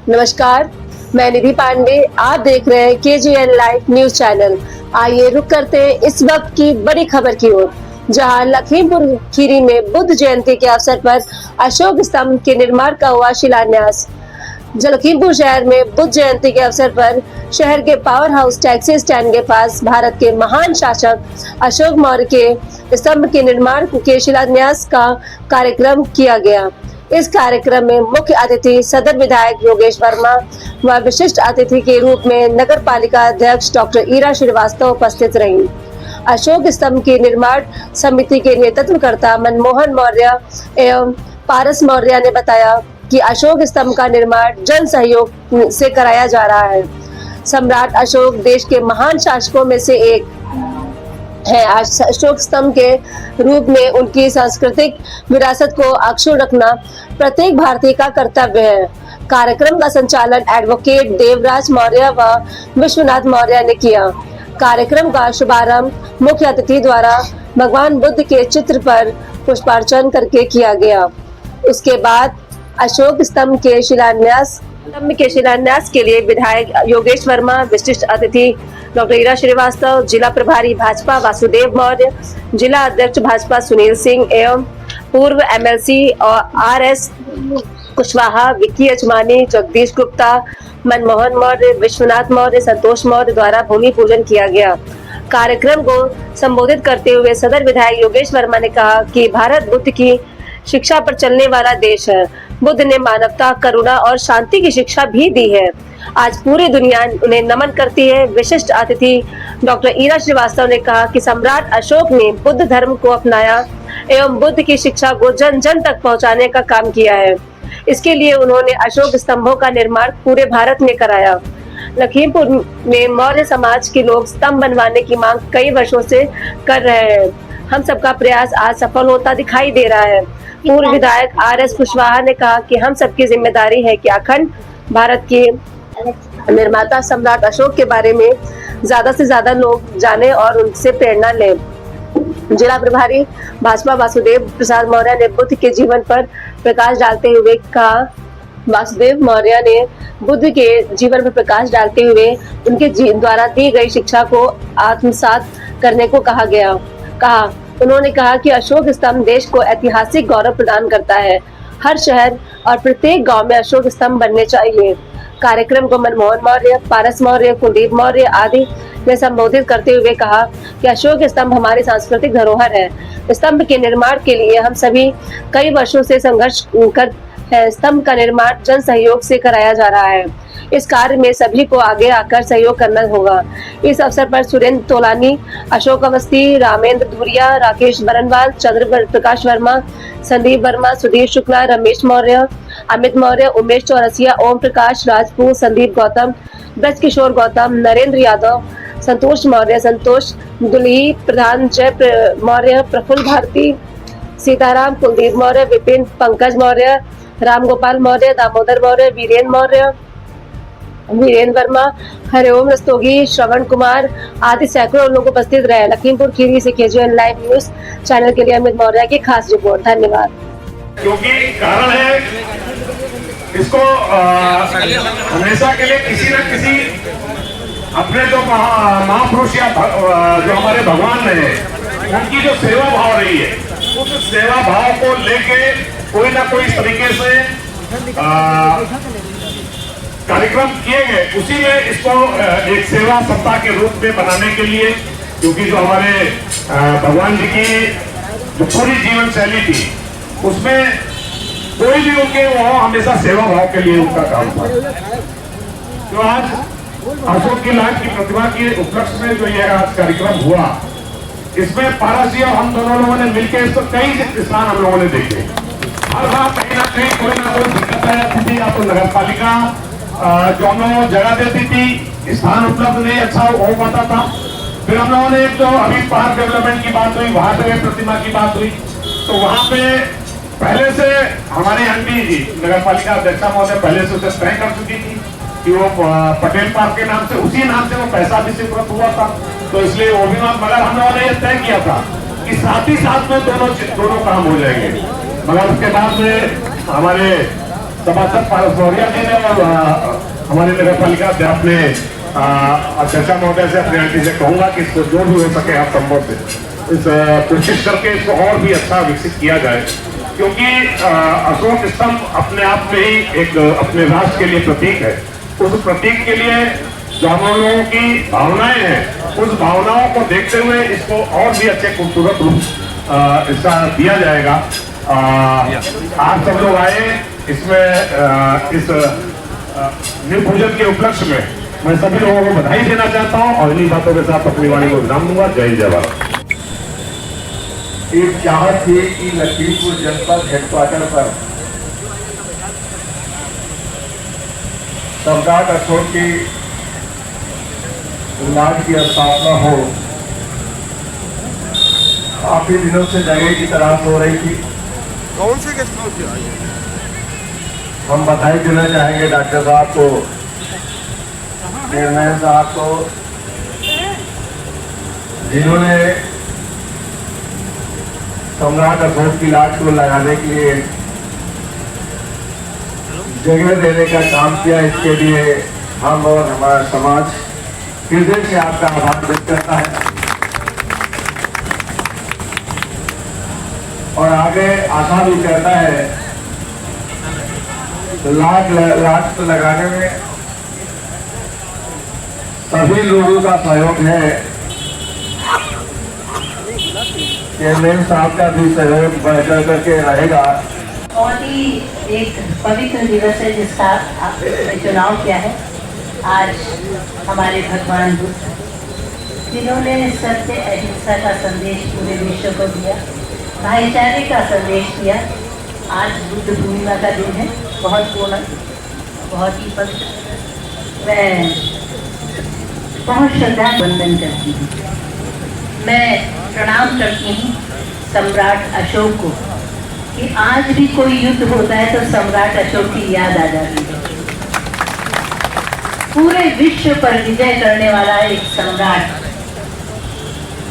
नमस्कार, मैं निधि पांडे। आप देख रहे हैं KGN लाइव न्यूज चैनल। आइए रुक करते हैं इस वक्त की बड़ी खबर की ओर, जहां लखीमपुर खीरी में बुद्ध जयंती के अवसर पर अशोक स्तंभ के निर्माण का हुआ शिलान्यास। लखीमपुर शहर में बुद्ध जयंती के अवसर पर शहर के पावर हाउस टैक्सी स्टैंड के पास भारत के महान शासक अशोक मौर्य के स्तंभ के निर्माण के शिलान्यास का कार्यक्रम किया गया। इस कार्यक्रम में मुख्य अतिथि सदर विधायक योगेश वर्मा व विशिष्ट अतिथि के रूप में नगर पालिका अध्यक्ष डॉक्टर ईरा श्रीवास्तव उपस्थित रहीं। अशोक स्तंभ की निर्माण समिति के नेतृत्वकर्ता मनमोहन मौर्य एवं पारस मौर्य ने बताया कि अशोक स्तंभ का निर्माण जन सहयोग से कराया जा रहा है। सम्राट अशोक देश के महान शासकों में से एक है। अशोक स्तंभ के रूप में उनकी सांस्कृतिक विरासत को अक्षुण्ण रखना प्रत्येक भारतीय का कर्तव्य है। कार्यक्रम का संचालन एडवोकेट देवराज मौर्य व विश्वनाथ मौर्य ने किया। कार्यक्रम का शुभारंभ मुख्य अतिथि द्वारा भगवान बुद्ध के चित्र पर पुष्पार्चन करके किया गया। उसके बाद अशोक स्तंभ के शिलान्यास के लिए विधायक योगेश वर्मा, विशिष्ट अतिथि डॉक्टर ईरा श्रीवास्तव, जिला प्रभारी भाजपा वासुदेव मौर्य, जिला अध्यक्ष भाजपा सुनील सिंह एवं पूर्व MLC और RS कुशवाहा, विक्की अचमानी, जगदीश गुप्ता, मनमोहन मौर्य, विश्वनाथ मौर्य, संतोष मौर्य द्वारा भूमि पूजन किया गया। कार्यक्रम को संबोधित करते हुए सदर विधायक योगेश वर्मा ने कहा कि भारत बुद्ध की शिक्षा पर चलने वाला देश है। बुद्ध ने मानवता, करुणा और शांति की शिक्षा भी दी है। आज पूरी दुनिया उन्हें नमन करती है। विशिष्ट अतिथि डॉक्टर ईरा श्रीवास्तव ने कहा कि सम्राट अशोक ने बुद्ध धर्म को अपनाया एवं बुद्ध की शिक्षा को जन जन तक पहुंचाने का काम किया है। इसके लिए उन्होंने अशोक स्तंभों का निर्माण पूरे भारत में कराया। लखीमपुर में मौर्य समाज के लोग स्तंभ बनवाने की मांग कई वर्षों से कर रहे हैं। हम सबका प्रयास आज सफल होता दिखाई दे रहा है। पूर्व विधायक RS कुशवाहा ने कहा कि हम सबकी जिम्मेदारी है कि अखंड भारत के निर्माता सम्राट अशोक के बारे में ज्यादा से ज्यादा लोग जाने और उनसे प्रेरणा लें। जिला प्रभारी भाजपा वासुदेव प्रसाद मौर्य ने बुद्ध के जीवन पर प्रकाश डालते हुए कहा उनके द्वारा दी गई शिक्षा को आत्मसात करने को कहा। उन्होंने कहा कि अशोक स्तंभ देश को ऐतिहासिक गौरव प्रदान करता है। हर शहर और प्रत्येक गांव में अशोक स्तंभ बनने चाहिए। कार्यक्रम को मनमोहन मौर्य, पारस मौर्य, कुलदीप मौर्य आदि ने संबोधित करते हुए कहा कि अशोक स्तंभ हमारी सांस्कृतिक धरोहर है। स्तंभ के निर्माण के लिए हम सभी कई वर्षों से संघर्ष कर है। स्तंभ का निर्माण जन सहयोग से कराया जा रहा है। इस कार्य में सभी को आगे आकर सहयोग करना होगा। इस अवसर पर सुरेंद्र तोलानी, अशोक अवस्थी, रामेंद्र धुरिया, राकेश बरनवाल, चंद्र प्रकाश वर्मा, संदीप वर्मा, सुधीर शुक्ला, रमेश मौर्य, अमित मौर्य, उमेश चौरसिया, ओम प्रकाश राजपूत, संदीप गौतम, ब्रज किशोर गौतम, नरेंद्र यादव, संतोष मौर्य, संतोष दुल्ही प्रधान, जय मौर्य, प्रफुल्ल भारती, सीताराम, कुलदीप मौर्य, विपिन, पंकज मौर्य, राम गोपाल मौर्य, दामोदर मौर्य, वीरेंद्र वर्मा, हरिओम रस्तोगी, श्रवण कुमार आदि सैकड़ों लोग उपस्थित रहे। लखीमपुर खीरी से KGN लाइव न्यूज चैनल के लिए अमित मौर्य की खास रिपोर्ट। धन्यवाद। क्योंकि कारण है इसको हमेशा के लिए किसी न किसी अपने जो महापुरुष या जो हमारे भगवान है उनकी जो सेवा भाव रही है, उस सेवा भाव को लेके कोई ना कोई तरीके से कार्यक्रम किए गए। उसी में इसको एक सेवा सप्ताह के रूप में बनाने के लिए, क्योंकि जो हमारे भगवान जी की जो पूरी जीवन शैली थी उसमें कोई भी उनके वो हमेशा सेवा भाव के लिए उनका काम था। तो आज अशोक की लाट की प्रतिभा के उपलक्ष्य में जो यह आज कार्यक्रम हुआ, इसमें पारस जी और हम दोनों लोगों ने मिलकर इसको कई स्थान हम लोगों ने देखे। हर बार कहीं ना कोई दिक्कत है थी। आपको नगर पालिका जो हम लोगों जगह देती थी, स्थान उपलब्ध नहीं अच्छा हो पाता था। फिर हम लोगों ने एक जो अभी पार्क डेवलपमेंट की बात हुई, वहां पे प्रतिमा की बात हुई, तो वहां पे पहले से हमारे एमपी जी नगर पालिका अध्यक्षा महोदय पहले से उसे तय कर चुकी थी कि वो पटेल पार्क के नाम से, उसी नाम से वो पैसा भी स्वीकृत हुआ था। तो इसलिए वो भी मगर हम लोगों ने ये तय किया था कि साथ ही साथ में दोनों काम हो जाएंगे। मगर उसके बाद में हमारे सभासद पारस मौर्य जी ने और हमारे नगर पालिका अध्यक्ष ने अध्यक्षा महोदय से अपने आंटी से कहूंगा कि इसको जो भी हो सके आप संभव से इस कोशिश करके इसको और भी अच्छा विकसित किया जाए, क्योंकि अशोक स्तंभ अपने आप में ही एक अपने राष्ट्र के लिए प्रतीक है। उस प्रतीक के लिए जो हम लोगों की भावनाएं हैं, उस भावनाओं को देखते हुए इसको और भी अच्छे खूबसूरत रूप इसका दिया जाएगा। आप सब लोग आए इसमें इस न्यू पूजन के उपलक्ष्य में मैं सभी लोगों को बधाई देना चाहता हूं और इन्हीं बातों के साथ अपनी वाणी को विराम दूंगा। जय जय भारत। एक चाहत थी कि लखीमपुर जनपद हेडक्वार्टर पर सम्राट अशोक की इलाज की स्थापना हो। काफी दिनों से जगह की तलाश हो रही थी। कौन से गेस्ट हाउस से? हम बधाई देना चाहेंगे डॉक्टर साहब को, चेयरमैन साहब को, जिन्होंने सम्राट अशोक की लाट को लगाने के लिए जगह देने का काम किया। इसके लिए हम और हमारा समाज हृदय से आपका आभार व्यक्त करता है और आगे आशा भी करता है लाट लगाने में सभी लोगों का सहयोग है। चेयरमैन साहब का भी सहयोग बढ़ करके रहेगा। बहुत ही एक पवित्र दिवस है जिसका आपने चुनाव किया है। आज हमारे भगवान बुद्ध, जिन्होंने सत्य अहिंसा का संदेश पूरे विश्व को दिया, भाईचारे का संदेश दिया। आज बुद्ध पूर्णिमा का दिन है, बहुत पूर्ण, बहुत ही पवित्र। मैं बहुत श्रद्धा वंदन करती हूँ। मैं प्रणाम करती हूँ सम्राट अशोक को कि आज भी कोई युद्ध होता है तो सम्राट अशोक की याद आ जाती है। पूरे विश्व पर विजय करने वाला एक सम्राट,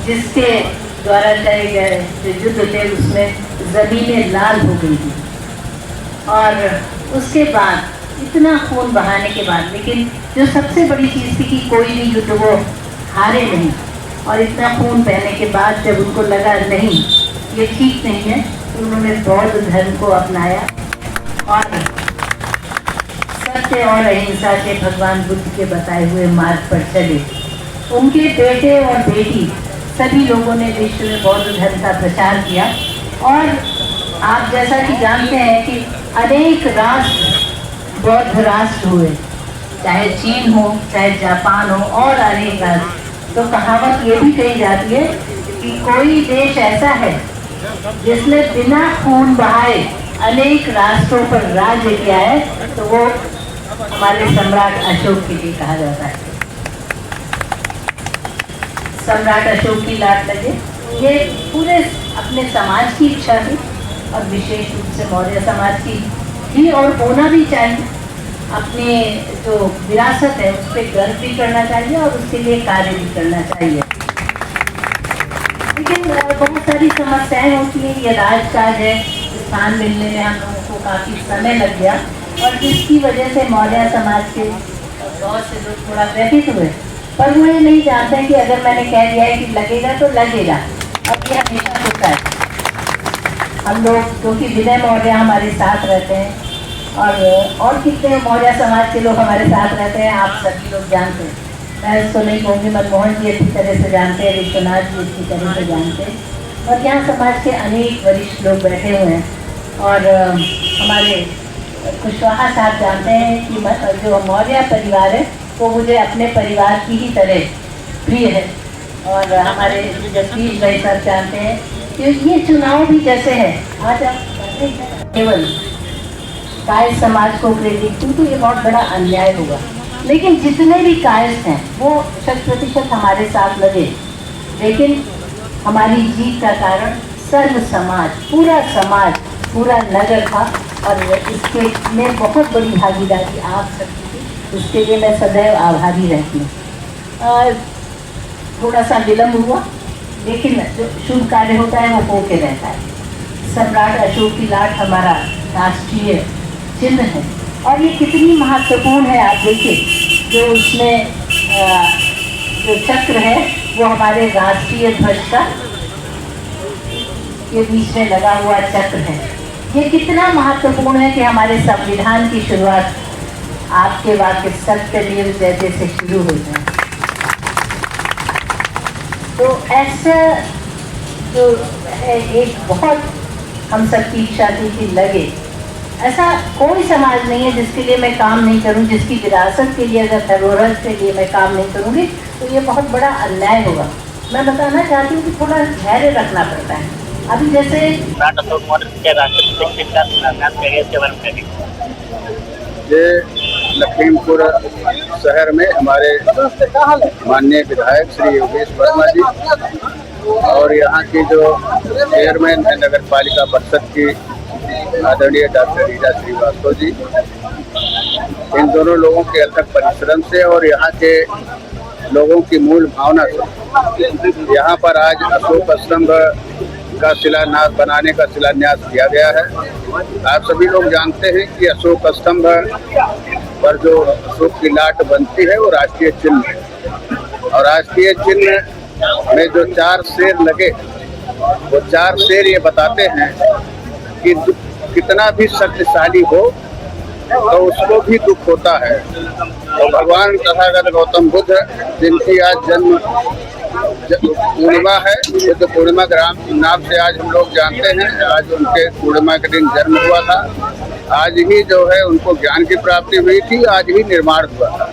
जिसके द्वारा चले गए जो युद्ध थे उसमें जमीनें लाल हो गई थी और उसके बाद इतना खून बहाने के बाद, लेकिन जो सबसे बड़ी चीज़ थी कि कोई भी युद्ध वो हारे नहीं। और इतना खून बहने के बाद जब उनको लगा नहीं ये ठीक नहीं है, तो उन्होंने बौद्ध धर्म को अपनाया और सत्य और अहिंसा के भगवान बुद्ध के बताए हुए मार्ग पर चले। उनके बेटे और बेटी सभी लोगों ने विश्व में बौद्ध धर्म का प्रचार किया और आप जैसा कि जानते हैं कि अनेक राष्ट्र बौद्ध राष्ट्र हुए, चाहे चीन हो, चाहे जापान हो और अनेक राष्ट्र। तो कहावत ये भी कही जाती है कि कोई देश ऐसा है जिसने बिना खून बहाए अनेक राष्ट्रों पर राज्य किया है, तो वो हमारे सम्राट अशोक के लिए कहा जाता है। सम्राट अशोक की लाट लगे, ये पूरे अपने समाज की इच्छा थी और विशेष रूप से मौर्य समाज की भी, और होना भी चाहिए। अपने जो विरासत है उस पर गर्व भी करना चाहिए और उसके लिए कार्य भी करना चाहिए। लेकिन बहुत सारी समस्याएं होती हैं। ये राजकाज है, स्थान मिलने में हम लोगों को काफ़ी समय लग गया और जिसकी वजह से मौर्य समाज के बहुत से लोग थोड़ा व्यथित हुए। पर वो ये नहीं जानते कि अगर मैंने कह दिया है कि लगेगा तो लगेगा, अब ये हमेशा होता है। हम लोग क्योंकि विनय मौर्य हमारे साथ रहते हैं और कितने मौर्य समाज के लोग हमारे साथ रहते हैं, आप सभी लोग जानते हैं। मैं इसको नहीं कहूँगी, मनमोहन जी अच्छी तरह से जानते हैं, विश्वनाथ जी अच्छी तरह से जानते हैं और यहाँ समाज के अनेक वरिष्ठ लोग बैठे हुए हैं। और हमारे कुशवाहा साहब जानते हैं कि जो मौर्य परिवार है वो मुझे अपने परिवार की ही तरह प्रिय है। और हमारे जगदीश भाई साहब जानते हैं कि ये चुनाव भी जैसे है, आज आप केवल कायस्थ समाज को क्रेडिट दूँ तो ये बहुत बड़ा अन्याय होगा। लेकिन जितने भी कायस्थ हैं वो 100% हमारे साथ लगे, लेकिन हमारी जीत का कारण सर्व समाज, पूरा नगर था और इसके में बहुत बड़ी भागीदारी आप सबकी थी। उसके लिए मैं सदैव आभारी रहती हूँ। थोड़ा सा विलम्ब हुआ, लेकिन जो शुभ कार्य होता है वो होके रहता है। सम्राट अशोक की लाट हमारा राष्ट्रीय चिन्ह है। और ये कितनी महत्वपूर्ण है, आप देखिए जो उसमें जो चक्र है वो हमारे राष्ट्रीय ध्वज का ये बीच में लगा हुआ चक्र है। ये कितना महत्वपूर्ण है कि हमारे संविधान की शुरुआत आपके वाक्य सत्यमेव जयते से शुरू हो जाए। तो ऐसा जो है एक बहुत हम सबकी इच्छा थी कि लगे, ऐसा कोई समाज नहीं है जिसके लिए मैं काम नहीं करूं, जिसकी विरासत के लिए, अगर धरोहर के लिए मैं काम नहीं करूंगी तो ये बहुत बड़ा अन्याय होगा। मैं बताना चाहती हूँ कि थोड़ा धैर्य रखना पड़ता है। अभी जैसे ये लखीमपुर शहर में हमारे माननीय विधायक श्री योगेश वर्मा जी और यहाँ की जो चेयरमैन है नगर पालिका परिषद की आदरणीय डॉक्टर रीजा श्रीवास्तव जी, इन दोनों लोगों के अथक परिश्रम से और यहाँ के लोगों की मूल भावना से यहाँ पर आज अशोक स्तंभ का शिलान्यास बनाने का शिलान्यास किया गया है। आप सभी लोग जानते हैं कि अशोक स्तंभ पर जो अशोक की लाट बनती है वो राष्ट्रीय चिन्ह है और राष्ट्रीय चिन्ह में जो 4 शेर लगे वो 4 शेर ये बताते हैं कि कितना भी शक्तिशाली हो तो उसको भी दुख होता है। तो भगवान तथागत गौतम बुद्ध जिनकी आज जन्म पूर्णिमा है, बुद्ध पूर्णिमा के नाम से आज हम लोग जानते हैं, आज उनके पूर्णिमा के दिन जन्म हुआ था। आज ही जो है उनको ज्ञान की प्राप्ति हुई थी, आज ही निर्माण हुआ था।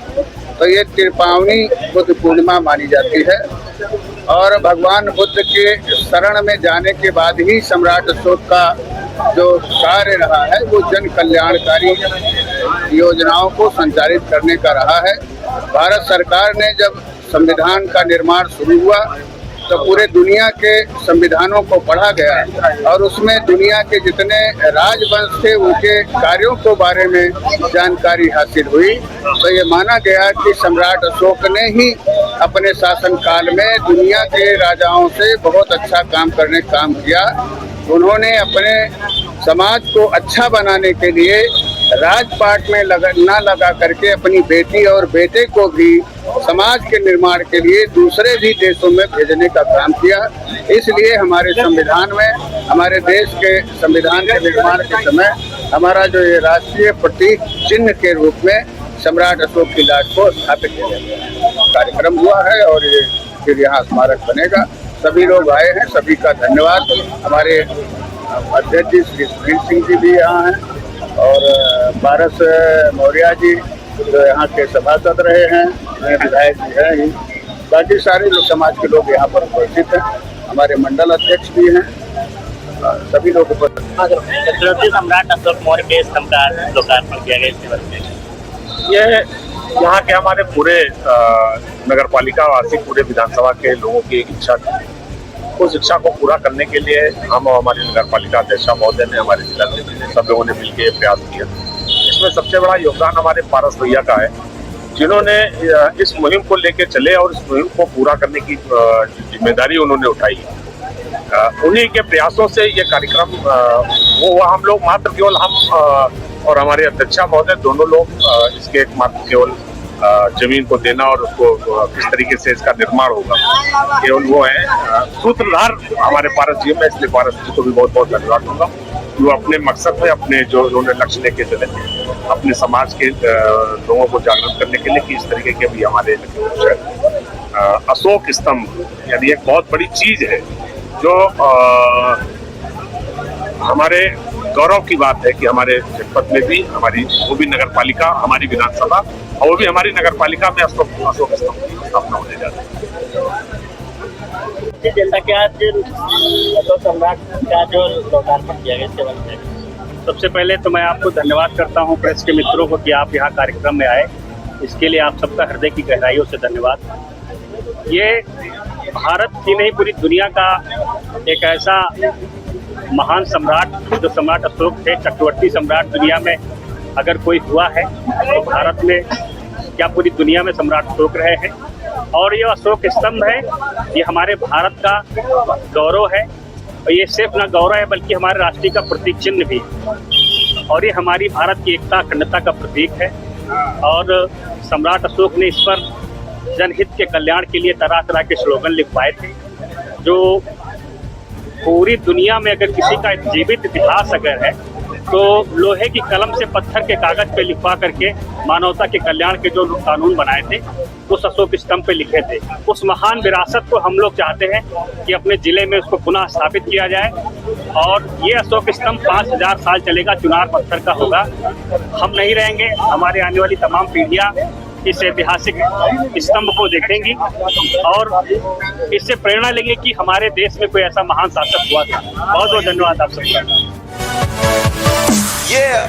तो ये त्रिपावनी बुद्ध पूर्णिमा मानी जाती है और भगवान बुद्ध के शरण में जाने के बाद ही सम्राट अशोक का जो कार्य रहा है वो जन कल्याणकारी योजनाओं को संचालित करने का रहा है। भारत सरकार ने जब संविधान का निर्माण शुरू हुआ तो पूरे दुनिया के संविधानों को पढ़ा गया और उसमें दुनिया के जितने राजवंश थे उनके कार्यों के बारे में जानकारी हासिल हुई। तो ये माना गया कि सम्राट अशोक ने ही अपने शासन काल में दुनिया के राजाओं से बहुत अच्छा काम किया। उन्होंने अपने समाज को अच्छा बनाने के लिए राजपाट में ना लगा करके अपनी बेटी और बेटे को भी समाज के निर्माण के लिए दूसरे भी देशों में भेजने का काम किया। इसलिए हमारे संविधान में, हमारे देश के संविधान के निर्माण के समय हमारा जो ये राष्ट्रीय प्रतीक चिन्ह के रूप में सम्राट अशोक की लाट को स्थापित किया गया कार्यक्रम हुआ है और ये फिर यहाँ स्मारक बनेगा। सभी लोग आए हैं, सभी का धन्यवाद। हमारे अध्यक्ष जी श्री सुखबीर सिंह जी भी यहाँ हैं और पारस मौर्य जी जो यहाँ के सभासद रहे हैं, विधायक जी हैं ही, बाकी सारे लोग समाज के लोग यहाँ पर उपस्थित हैं। हमारे मंडल अध्यक्ष भी हैं, सभी लोग छत्रपति सम्राट अशोक मौर्य के स्तंभ का लोकार्पण किया गया। इसके बारे में ये यहाँ के हमारे पूरे नगर पालिका वासी, पूरे विधानसभा के लोगों की एक इच्छा थी। उस इच्छा को पूरा करने के लिए हम और हमारी नगर पालिका अध्यक्ष महोदय ने, हमारे जिला ने, सब लोगों ने मिलकर प्रयास किया। इसमें सबसे बड़ा योगदान हमारे पारस भैया का है, जिन्होंने इस मुहिम को लेकर चले और इस मुहिम को पूरा करने की जिम्मेदारी उन्होंने उठाई। उन्हीं के प्रयासों से ये कार्यक्रम वो हम लोग मात्र केवल हम और हमारे अध्यक्षा महोदय दोनों लोग इसके एकमात्र केवल जमीन को देना और उसको किस तरीके से इसका निर्माण होगा, केवल वो है सूत्रधार हमारे पारस जी में। इसलिए पारस जी को भी बहुत बहुत धन्यवाद दूंगा। वो अपने मकसद में, अपने जो उन्होंने लक्ष्य लेके चले, अपने समाज के लोगों को जागरूक करने के लिए कि इस तरीके के भी हमारे अशोक स्तंभ यानी एक बहुत बड़ी चीज है जो हमारे गौरव की बात है कि हमारे जनपद में भी हमारी वो भी नगर पालिका, हमारी विधानसभा और वो भी हमारी नगर पालिका में अशोक स्तंभ की स्थापना होने जा रही है। जनता के आज अशोक सम्राट का जो लोकार्पण किया गया इसके बारे में सबसे पहले तो मैं आपको धन्यवाद करता हूं प्रेस के मित्रों को कि आप यहाँ कार्यक्रम में आए। इसके लिए आप सबका हृदय की गहराइयों से धन्यवाद। ये भारत की नहीं पूरी दुनिया का एक ऐसा महान सम्राट जो सम्राट अशोक थे, चक्रवर्ती सम्राट दुनिया में अगर कोई हुआ है तो भारत में क्या पूरी दुनिया में सम्राट अशोक रहे हैं। और ये अशोक स्तंभ है, ये हमारे भारत का गौरव है और ये सिर्फ ना गौरव है बल्कि हमारे राष्ट्रीय का प्रतीक चिन्ह भी। और ये हमारी भारत की एकता अखंडता का प्रतीक है। और सम्राट अशोक ने इस पर जनहित के कल्याण के लिए तरह तरह के स्लोगन लिखवाए थे, जो पूरी दुनिया में अगर किसी का जीवित इतिहास अगर है तो लोहे की कलम से पत्थर के कागज पे लिखवा करके मानवता के कल्याण के जो कानून बनाए थे उस अशोक स्तंभ पे लिखे थे। उस महान विरासत को हम लोग चाहते हैं कि अपने जिले में उसको पुनः स्थापित किया जाए और ये अशोक स्तंभ 5000 साल चलेगा, चुनार पत्थर का होगा। हम नहीं रहेंगे, हमारे आने वाली तमाम पीढ़ियां इस ऐतिहासिक स्तंभ को देखेंगी और इससे प्रेरणा लेंगे कि हमारे देश में कोई ऐसा महान शासक हुआ था। बहुत बहुत धन्यवाद आप सबका। Yeah.